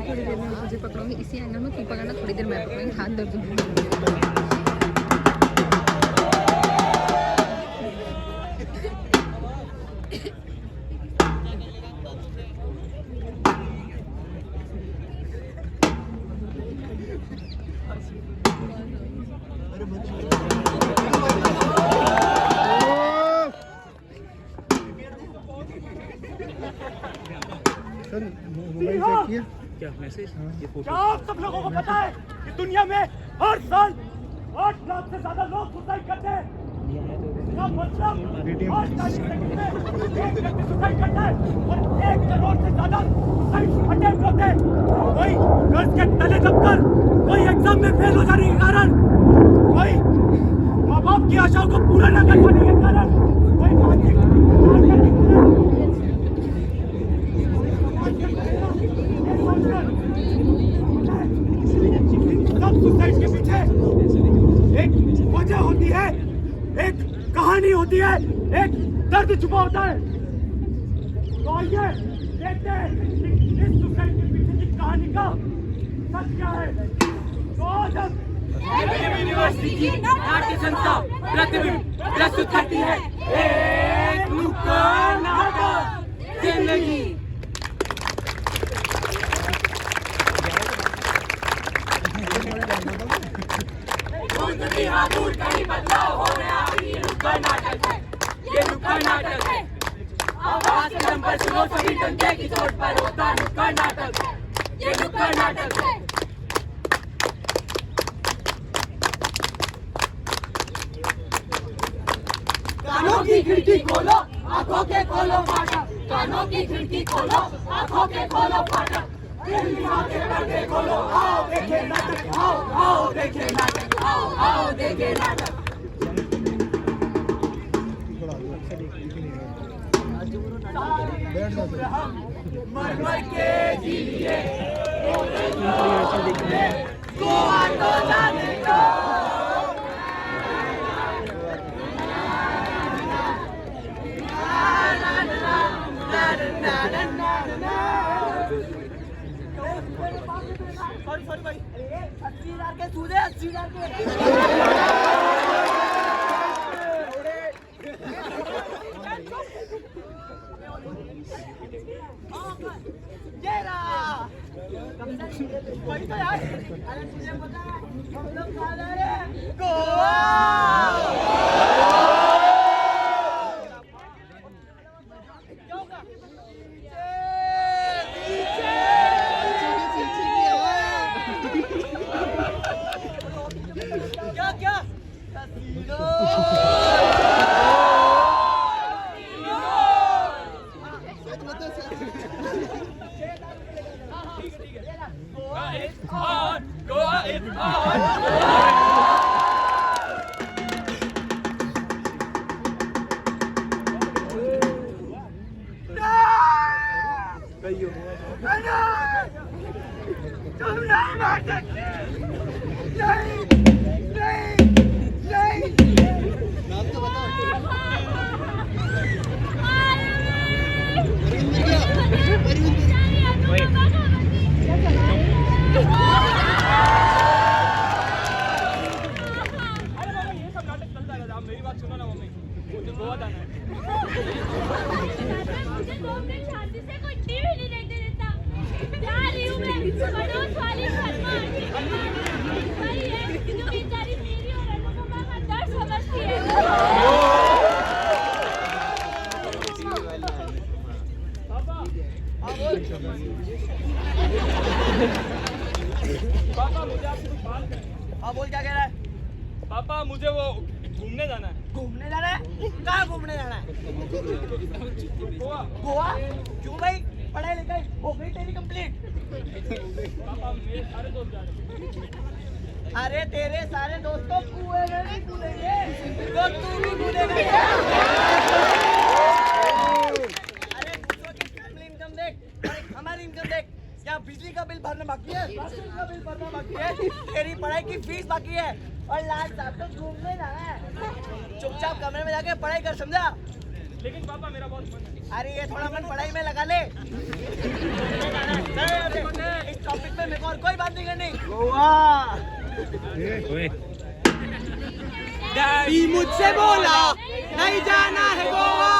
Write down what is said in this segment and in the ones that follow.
थोड़ी देर में तुझे पकड़ूंगी इसी एंगल में, तू पकड़ना, थोड़ी देर मैं पकड़ूंगी, हाथ दर्द होगा। क्या मैसेज? क्या आप सब लोगों को पता है कि दुनिया में हर साल 8 लाख से ज्यादा लोग सुसाइड करते हैं? इसका मतलब 48 सेकंड में एक व्यक्ति सुसाइड करता है और 1 करोड़ से ज्यादा सुसाइड अटेम्प्ट होते हैं। कोई कर्ज के तले दबकर, कोई एग्जाम में फेल हो जाने के कारण, कोई माँ बाप की आशाओं को पूरा न कर पाने के कारण, कोई मानसिक सुसाइड के पीछे एक वजह होती है, एक कहानी होती है, एक दर्द छुपा होता है। तो आइए देखते हैं कि इस सुसाइड के पीछे की कहानी का सच क्या है। तो आज हम यूनिवर्सिटी की नाट्य संस्था प्रतिबिंब प्रस्तुत करती है एक नुक्कड़ नाटक जिंदगी। दूर कहीं बदलाव हो रहा है, ये नुक्कड़ नाटक है, ये नुक्कड़ नाटक है। आवाज के दम पर सुनो सभी, डंडे की चोट पर होता नुक्कड़ नाटक है, ये नुक्कड़ नाटक है। कानों की खिड़की खोलो, आंखों के खोलो फाटक, कानों की खिड़की खोलो, आंखों के खोलो फाटक। पर्दे खोलो, आओ देखे नाटक, आओ आओ देखे नाटक, आओ आओ देखे नाटक। मर मर के जिए गोवा तो जाने को। सॉरी भाई, 80,000 के सूदे, 80,000 के। वही तो यार, अरे तुझे पता है हम लोग कहाँ जा रहे हैं? गोवा। मेरी बात सुनो ना मम्मी, मुझे गोवा जाना है। मुझे 2 मिनट शांति से कोई टीवी नहीं देखने देता। जा रही हूँ मैं पड़ोस वाली शर्मा आंटी के पास। वही है जो बेचारी मेरी और अनुपमा का दर्द समझती है। पापा मुझे आपसे कुछ बात है। हाँ बोल, क्या कह रहा है? पापा मुझे वो घूमने जाना है। घूमने जाना है? कहाँ घूमने जाना है? गोवा। गोवा? क्यों भाई, पढ़ाई लिखाई हो गई तेरी कंप्लीट? पापा मेरे सारे दोस्त जा रहे हैं। अरे तेरे सारे दोस्तों कुएं में नहीं कूदेंगे, तो तू भी कूदेगा। अरे दूसरों की फैमिली इनकम देख, हमारी इनकम देख। क्या बिजली का बिल भरना बाकी है, राशन का बिल भरना बाकी है, तेरी पढ़ाई की फीस बाकी है, और लास्ट साहब तो घूमने जाना है। चुपचाप कमरे में जाके पढ़ाई कर, समझा? लेकिन पापा मेरा बहुत मन है। अरे ये थोड़ा मन पढ़ाई में लगा ले। इस टॉपिक पे मेरे को और कोई बात नहीं करनी। गोवा डैडी मुझसे बोला नहीं जाना है गोवा,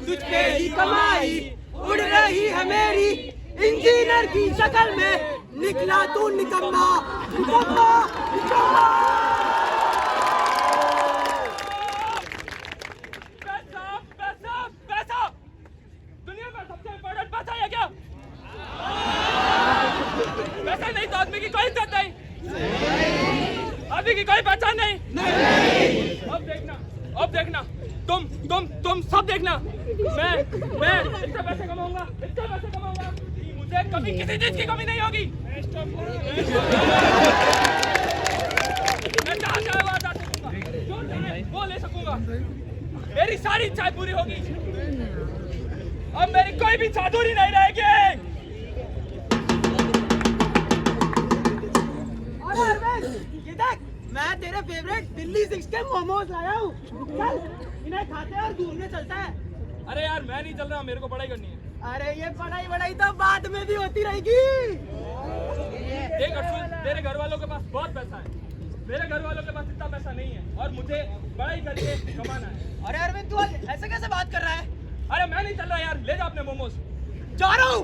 तुझ पे ही कमाई उड़ रही है मेरी, इंजीनियर की शक्ल में निकला तू निकम्मा, निकम्मा, निकम्मा। पैसा पैसा पैसा, दुनिया में सबसे इम्पोर्टेंट पैसा है क्या? पैसा नहीं तो आदमी की कोई इज्जत नहीं, आदमी की कोई पहचान नहीं। अब देखना तुम सब देखना। मैं इतना पैसे कमाऊंगा, मुझे कभी किसी चीज की कमी नहीं होगी। मैं जहाँ चाहे वहाँ जा सकूंगा, जो चाहे वो ले सकूंगा, मेरी सारी इच्छाएं पूरी होगी। अब मेरी कोई भी चादुरी नहीं रहेगी। ये देख, मैं तेरे फेवरेट दिल्ली 6 के मोमोज लाया हूँ। चल इन्हें खाते हैं और घूमने चलता है। अरे यार मैं नहीं चल रहा, मेरे को पढ़ाई करनी है। अरे ये पढ़ाई तो बाद में भी होती रहेगी। देख अर्जुन, तेरे घर वालों के पास बहुत पैसा है, मेरे घर वालों के पास इतना पैसा नहीं है, और मुझे पढ़ाई करके कमाना है। अरे अरविंद तू ऐसे कैसे बात कर रहा है? अरे मैं नहीं चल रहा यार, ले जा अपने मोमोज। जा रहा हूँ,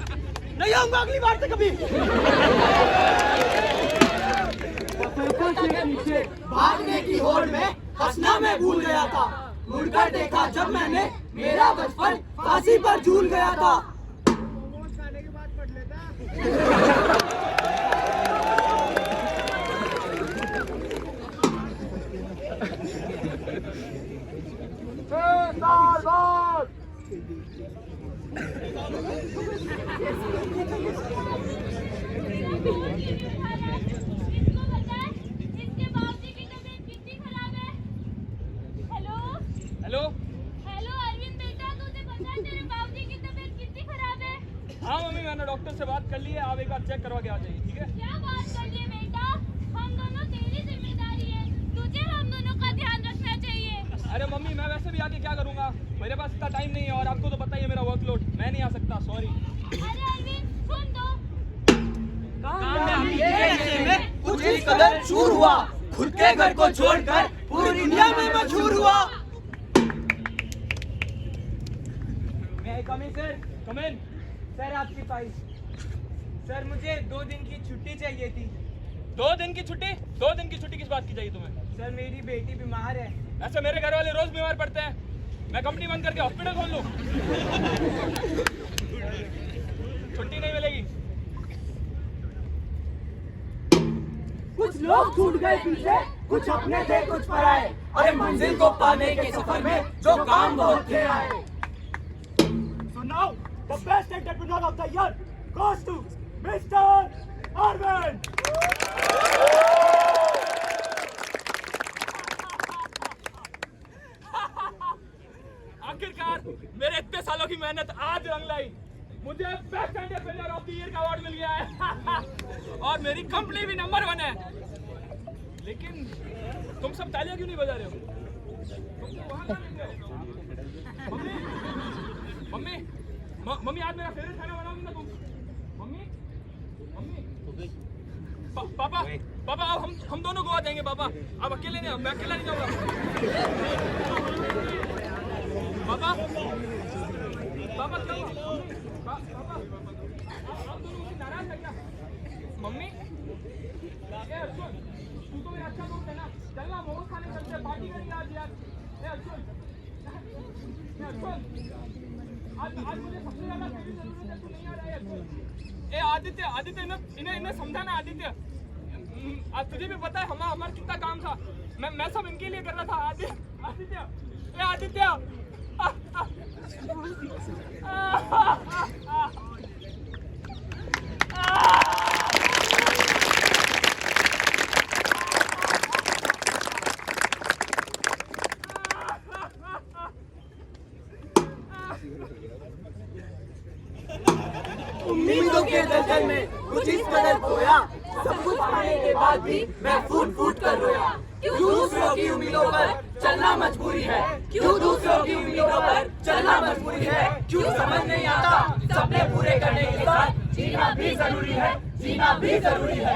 नहीं आऊंगा अगली बार से कभी। भागने की होड़ में हंसना मैं भूल गया था, मुड़कर देखा जब मैंने मेरा बचपन फांसी पर झूल गया था। खाने के बाद पढ़ लेता। इसको बता, इसके बाबूजी की तबीयत कितनी खराब है? हेलो हेलो अरविंद बेटा, तुझे पता है तेरे बाबूजी की तबीयत कितनी खराब है? हाँ मम्मी, मैंने डॉक्टर से बात कर ली है, आप एक बार चेक करवा के आ जाइए, ठीक है? क्या बात कर लिए बेटा, हम दोनों तेरी जिम्मेदारी है, तुझे हम दोनों का ध्यान रखना चाहिए। अरे मम्मी मैं वैसे भी आके क्या करूँगा, मेरे पास इतना टाइम नहीं है, और आपको तो पता ही है मेरा वर्कलोड, मैं नहीं आ सकता, सॉरी। अरे अरविंद सुन तो, कुछ इस कदर चूर हुआ, खुद के घर को छोड़कर पूरी दुनिया में मशहूर हुआ। कम इन। सर आपकी फाइल। सर मुझे 2 दिन की छुट्टी चाहिए थी। 2 दिन की छुट्टी? 2 दिन की छुट्टी किस बात की चाहिए तुम्हें? सर मेरी बेटी बीमार है। ऐसे मेरे घर वाले रोज बीमार पड़ते हैं, मैं कंपनी बंद करके हॉस्पिटल खोल लूं? छुट्टी नहीं मिलेगी। कुछ लोग छूट गए पीछे, कुछ अपने थे कुछ पराए, अरे मंजिल को पाने के सफर में जो काम बहुत थे आए। So now the best entrepreneur of the year goes to Mr. Arvind. आखिरकार मेरे इतने सालों की मेहनत आज रंग लाई, मुझे best entrepreneur of the year का अवार्ड मिल गया है। और मेरी कंपनी भी नंबर 1 है। लेकिन तुम सब तालियां क्यों नहीं बजा रहे हो? तुम तो वहां क्या देख रहे हो? मम्मी आज मेरा फेवरेट खाना बनाओगी ना तुम? मम्मी पापा अब हम दोनों गोवा जाएंगे पापा, अब अकेले नहीं, मैं अकेला नहीं जाऊंगा। पापा क्या हुआ? पापा आप दोनों मुझसे नाराज है क्या? मम्मी अर्जुन, तू तो मेरा अच्छा दोस्त है ना, चल ना मोमोज खाने चलते हैं, पार्टी करेंगे आज यार। अर्जुन आज मुझे सबसे ज्यादा तेरी जरूरत है, तू नहीं आ रहा है अर्जुन। आदित्य इन्हें समझाना। आदित्य आज तुझे भी पता है हमारा कितना काम था, मैं सब इनके लिए कर रहा था। आदित्य दलदल में कुछ इस कदर खोया, सब कुछ पाने के बाद भी मैं फूट फूट कर रोया। क्यों दूसरों की उम्मीदों पर चलना मजबूरी है, क्यों दूसरों की उम्मीदों पर चलना मजबूरी है, क्यों समझ नहीं आता सपने पूरे करने के साथ जीना भी जरूरी है, जीना भी जरूरी है।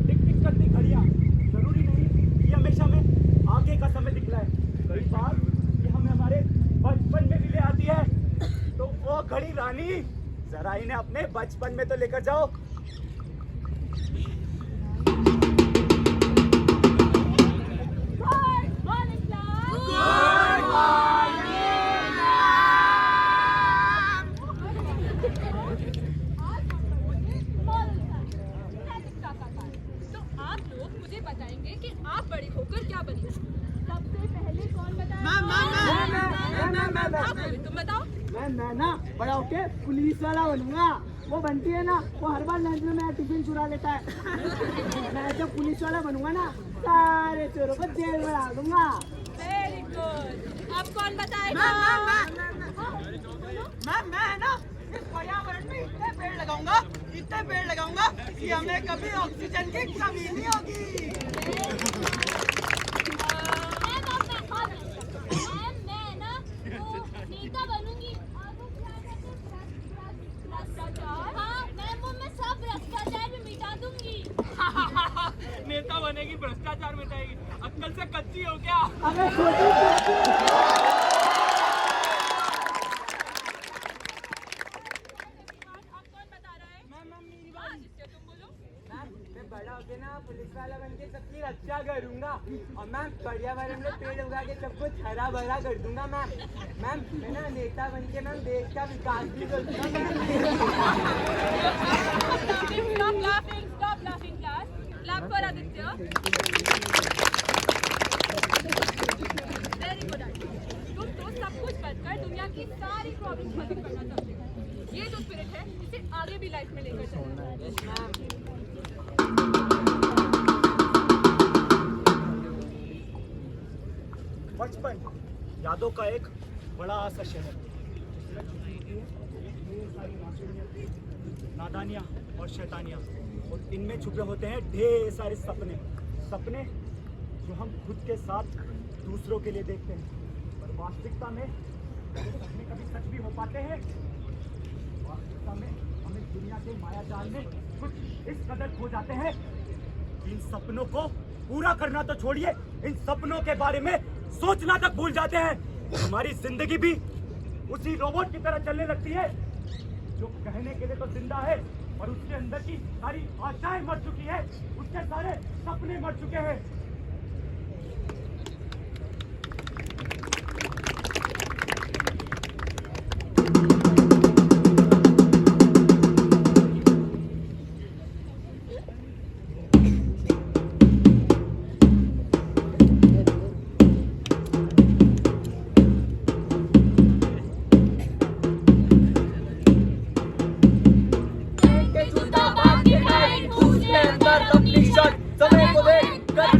टिक टिक करती घड़ियां, जरूरी नहीं कि हमेशा में आगे का समय दिखला है। कई बार ये हमें हमारे बचपन में भी ले आती है। तो वो घड़ी रानी, जरा इन्हें अपने बचपन में तो लेकर जाओ। तो आप लोग मुझे बताएंगे कि आप बड़े होकर क्या बनेंगे? सबसे पहले कौन बताएगा? आप बोले, तुम बताओ। मैं ना बड़ा होके पुलिस वाला बनूंगा। वो बनती है ना, वो हर बार लंच में मेरा टिफिन चुरा लेता है। मैं जब पुलिस वाला बनूंगा ना, सारे चोरों को जेल में डाल दूंगा। Very good. अब कौन बताएगा? मैं ना इस पर्यावरण में इतने पेड़ लगाऊंगा कि हमें कभी ऑक्सीजन की कमी नहीं होगी। मैं ना वो नेता बनूंगी और वो क्या कहते हैं भ्रष्टाचार। हाँ मैं सब भ्रष्टाचार भी मिटा दूंगी। नेता बनेगी, भ्रष्टाचार मिटाएगी, अक्कल से कच्ची हो क्या? अबे छोटी अब कौन बता रहा है? हाँ, जिससे तुम बोलो। मैं बड़ा होके ना पुलिस वाला बन के सबकी रक्षा करूंगा और मैम पर्यावरण में पेड़ उगा के सब कुछ हरा भरा कर दूंगा। मैम मैं ना नेता बन के मैम देश का विकास भी कर दूंगा। Stop laughing class. Clap for Aditya. Very good Aditya. तुम तो सब कुछ बनकर दुनिया की सारी प्रॉब्लम्स खत्म करना चाहते हो। ये जो स्पिरिट है, इसे आगे भी लाइफ में लेकर चलना। बचपन यादों का एक बड़ा सा शहर, ढेर सारी मासूमियत, नादानियाँ और शैतानियाँ, और इनमें छुपे होते हैं ढेर सारे सपने। सपने जो हम खुद के साथ दूसरों के लिए देखते हैं, पर वास्तविकता में ये सपने कभी सच भी हो पाते हैं? वास्तविकता में हम इस दुनिया के मायाजाल में कुछ इस कदर खो जाते हैं, इन सपनों को पूरा करना तो छोड़िए, इन सपनों के बारे में सोचना तक भूल जाते हैं। हमारी जिंदगी भी उसी रोबोट की तरह चलने लगती है जो कहने के लिए तो जिंदा है, और उसके अंदर की सारी आशाएं मर चुकी है, उसके सारे सपने मर चुके हैं। के जूता बांध के टाइट, उसके अंदर अपनी शर्ट, समय को देख कर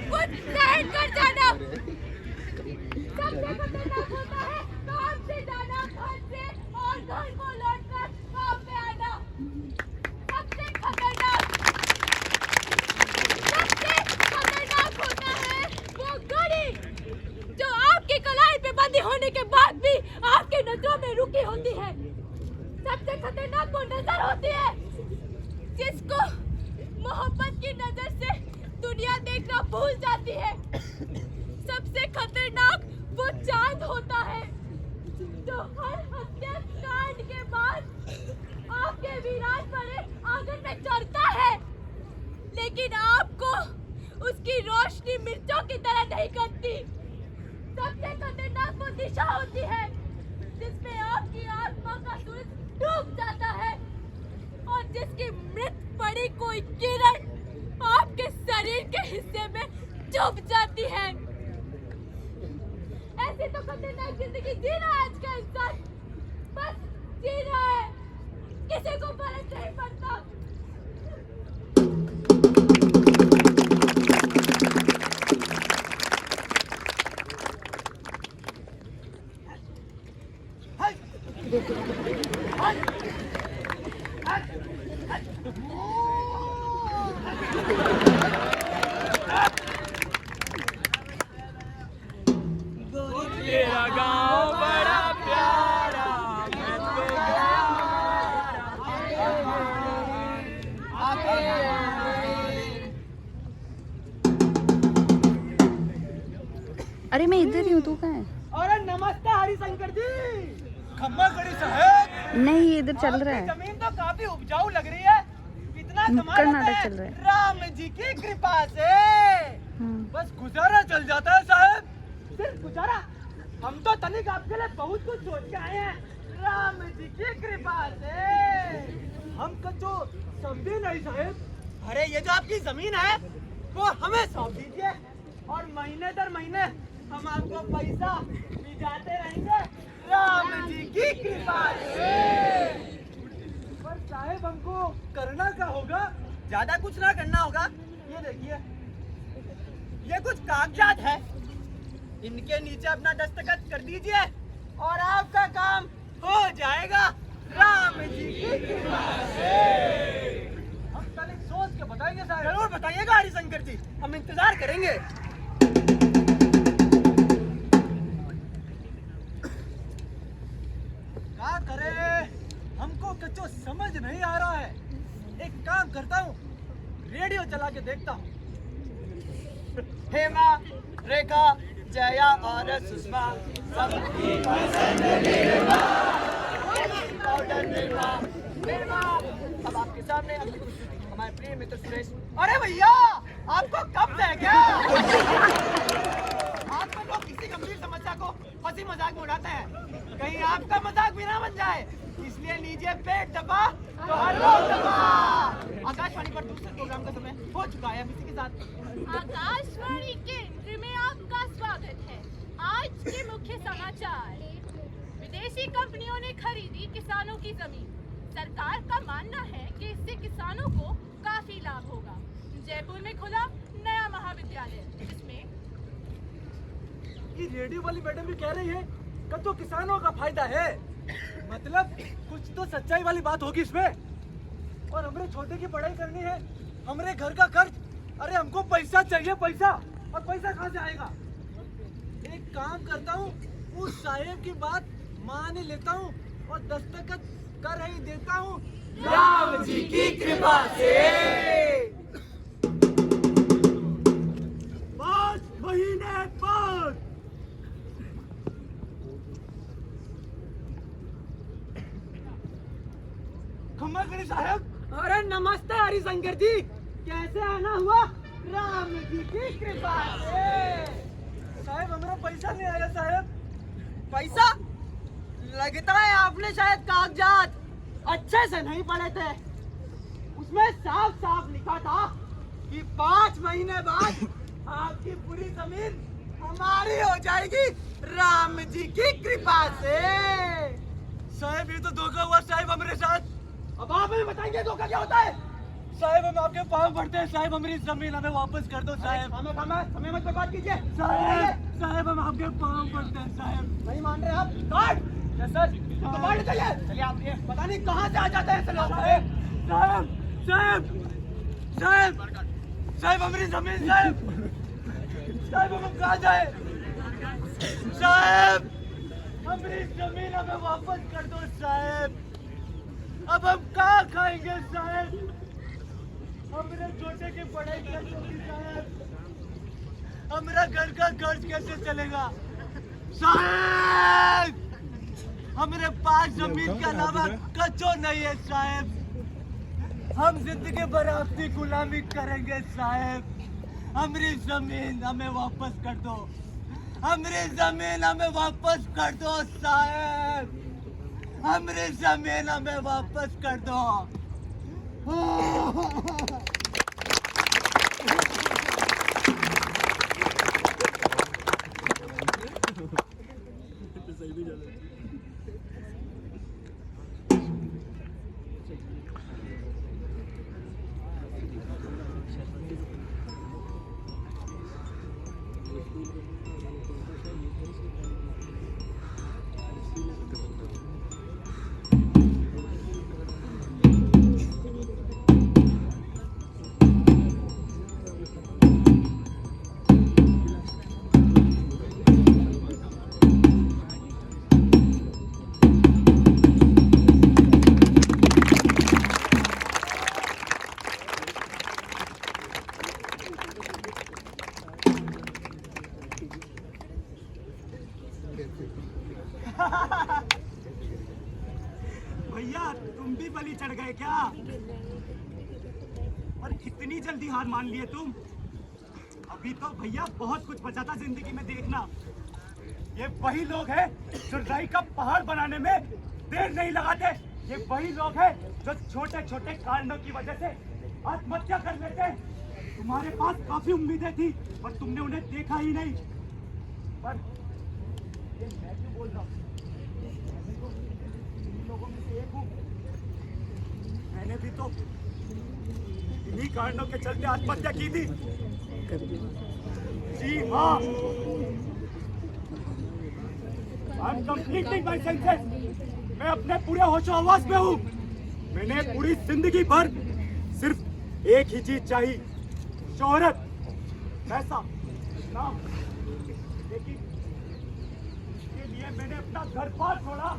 सब कुछ सहन कर जाना। सबसे खतरनाक होता है काम से जाना, घर से और घर को लौटकर काम पे आना। सबसे खतरनाक होता है वो घड़ी जो आपकी कलाई पे बंदी होने के बाद भी आपकी नजरों में रुकी होती है। सबसे खतरनाक वो नजर होती है जिसको मोहब्बत की नजर से दुनिया देखना भूल जाती है। सबसे खतरनाक वो चांद होता है जो हर हत्याकांड के बाद आपके वीरान पड़े आंगन में चढ़ता है, लेकिन आपको उसकी रोशनी मिर्चों की तरह नहीं करती। सबसे खतरनाक वो दिशा होती है जिसमें आपकी आत्मा का सूरज डूब जाता है और जिसकी मृत पड़ी कोई किरण आपके शरीर के हिस्से में चुभ जाती है। ऐसी तो खतरनाक जिंदगी जी रहा है आज का इंसान, बस जी रहा है, किसी को फर्क नहीं पड़ता। तेरा गाँव बड़ा प्यारा, मैं तो अरे मैं इधर ही हूँ, तू कहाँ है? अरे नमस्ते हरिशंकर जी। खम्मा गढ़ी साहब, नहीं, ये इधर चल रहा है। जमीन तो काफी उपजाऊ लग रही है। इतना नुक्कड़ कमाल नाटक होता चल रहा है। राम जी की कृपा से बस गुजारा चल जाता है साहब, सिर्फ गुजारा। हम तो तनिक आपके लिए बहुत कुछ सोच के आए हैं। राम जी की कृपा से हम कचो समझे नहीं साहब। अरे ये जो आपकी जमीन है वो हमें सौंप दीजिए और महीने दर महीने हम आपको पैसा भिजाते रहेंगे राम जी की कृपा से। पर साहब हमको करना क्या होगा? ज्यादा कुछ ना करना होगा। ये देखिए, ये कुछ कागजात है, इनके नीचे अपना दस्तखत कर दीजिए और आपका काम हो जाएगा राम जी की कृपा से। हम तनिक सोच के बताएंगे साहब। जरूर बताइएगा हरिशंकर जी, हम इंतजार करेंगे। क्या करे, हमको कुछ समझ नहीं आ रहा है। एक काम करता हूँ, रेडियो चला के देखता हूँ। हेमा, रेखा, जया और सुषमा सबकी पसंद निर्मा, निर्मा। अब आपके सामने हमारे प्रिय मित्र सुरेश। अरे भैया, आपको कब है क्या? आजकल लोग किसी गंभीर समस्या को हंसी मजाक में उड़ाते हैं, कहीं आपका मजाक भी ना बन जाए, इसलिए लीजिए पेट दबा तो हर रोज दबा। आकाशवाणी पर दूसरे प्रोग्राम का समय हो चुका है। इसी के साथ आकाशवाणी केंद्र में आपका स्वागत है। आज के मुख्य समाचार। विदेशी कंपनियों ने खरीदी किसानों की जमीन। सरकार का मानना है कि इससे किसानों को काफी लाभ होगा। जयपुर में खुला नया महाविद्यालय जिसमें ये रेडियो वाली मैडम भी कह रही है कि तो किसानों का फायदा है। मतलब कुछ तो सच्चाई वाली बात होगी इसमें। और हमरे छोटे की पढ़ाई करनी है, हमरे घर का खर्च। अरे हमको पैसा चाहिए, पैसा। और पैसा कहाँ से आएगा? एक काम करता हूँ, उस साहेब की बात मान लेता हूँ और दस्तखत कर ही देता हूँ राम जी की कृपा से। 5 महीने बाद खम्मा गढ़ी साहब। अरे नमस्ते हरिशंकर जी, कैसे आना हुआ? राम जी की कृपा से। साहब हमारा पैसा नहीं आया साहब। पैसा? लगता है आपने शायद कागजात अच्छे से नहीं पढ़े थे। उसमें साफ साफ लिखा था कि 5 महीने बाद आपकी पूरी जमीन हमारी हो जाएगी राम जी की कृपा से। साहब ये तो धोखा हुआ साहब हमारे साथ। अब आप हमें बताएंगे धोखा क्या होता है? साहब हम आपके पाँव पड़ते हैं साहब, हमारी जमीन हमें वापस कर दो साहब। हमें मत बर्बाद कीजिए साहब हम आपके पाँव पड़ते हैं साहब। नहीं मान रहे आप? काट! सर तो बाहर चलिए। चलिए आप ये पता नहीं कहाँ से आ जाते हैं ऐसे लोग। साहब साहब साहब साहब हमारी जमीन साहब, साहब हम कहाँ जाए साहब, हमारी जमीन हमें वापस कर दो साहब। अब हम कहाँ खाएंगे साहब, हमारे छोटे की पढ़ाई कैसे होगी साहब, हमारा घर का खर्च कैसे चलेगा साहब, हमारे पास जमीन के अलावा कचो नहीं है साहब, हम जिंदगी भर आपकी गुलामी करेंगे साहब। हमारी जमीन हमें वापस कर दो, हमारी जमीन हमें वापस कर दो साहब, हमारी जमीन हमें वापस कर दो। भैया तुम भी बलि चढ़ गए क्या? और इतनी जल्दी हार मान लिए तुम? अभी तो भैया बहुत कुछ बचा था जिंदगी में देखना। ये वही लोग हैं जो राई का पहाड़ बनाने में देर नहीं लगाते। ये वही लोग हैं जो छोटे छोटे कारणों की वजह से आत्महत्या कर लेते हैं। तुम्हारे पास काफी उम्मीदें थी पर तुमने उन्हें देखा ही नहीं। पर ये मैं क्यों बोल रहा हूँ, लोगों में से एक हूँ। मैंने भी तो इन्हीं कारणों के चलते आत्महत्या की थी। जी हाँ, I'm completing my senses। मैं अपने पूरे होशो हवास में हूँ। मैंने पूरी जिंदगी भर सिर्फ एक ही चीज चाहिए, शोहरत, पैसा, नाम। लेकिन इसके लिए मैंने अपना घर बार छोड़ा,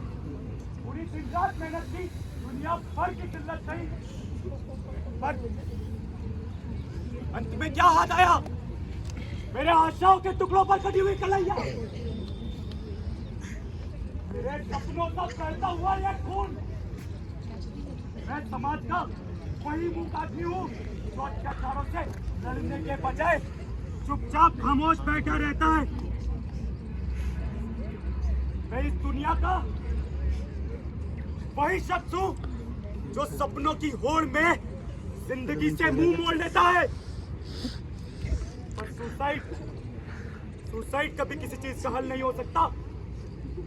पूरी दिन रात मेहनत की, दुनिया भर की किल्लत सही, पर अंत में क्या हाथ आया? मेरे आशाओं के टुकड़ों पर कटी हुई कलैया, मेरे सपनों का बहता हुआ यह खून। मैं समाज का वही मुंह आदमी हूँ जो अत्याचारों से लड़ने के बजाय चुपचाप खामोश बैठा रहता है। मैं इस दुनिया का वही शख्स हूँ जो सपनों की होड़ में जिंदगी से मुंह मोड़ लेता है। पर सुसाइड कभी किसी चीज का हल नहीं हो सकता।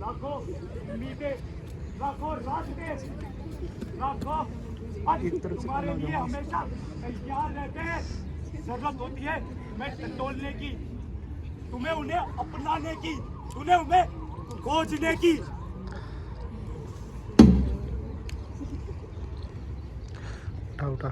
लाखों उम्मीदें, लाखों रास्ते, लाखों तुम्हारे लिए हमेशा तैयार रहते हैं। जरूरत होती है तुम्हें टटोलने की, तुम्हें उन्हें अपनाने की, तुम्हें उन्हें खोजने की। उठा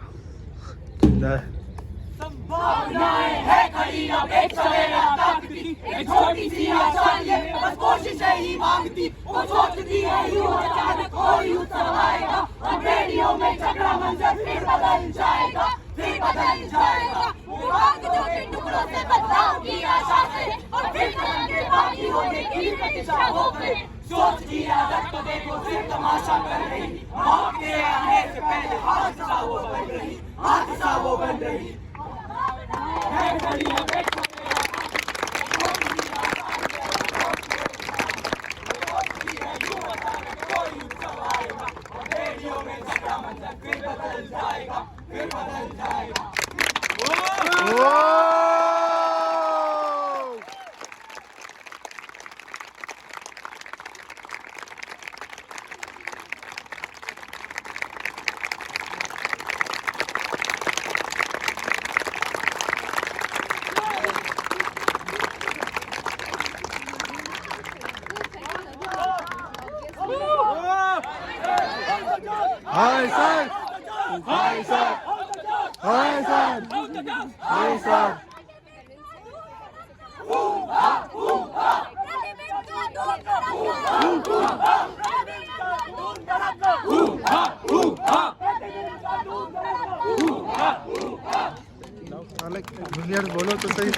संभावनाएं है खड़ी अब एक सवेरा ताकती, एक छोटी सी आसान ये बस कोशिश ही मांगती। वो सोचती है यूं अचानक और यूं समाएगा, और बेड़ियों में झगड़ा मंजर फिर बदल जाएगा, फिर बदल जाएगा। वो भागदौड़ के टुकड़ों से बदलाव की आशा से, और फिर कलम के बाकी होने की प्रतीक्षा हो गई। सोच की आदत तो देखो सिर्फ तमाशा कर रही, मौत के आने से पहले हादसा वो बन रही, हादसा वो बन रही। है खड़ी अब एक फिर बदल जाएगा, फिर बदल जाएगा। Hi sir hi sir hi sir hi sir junior बोलो तो सही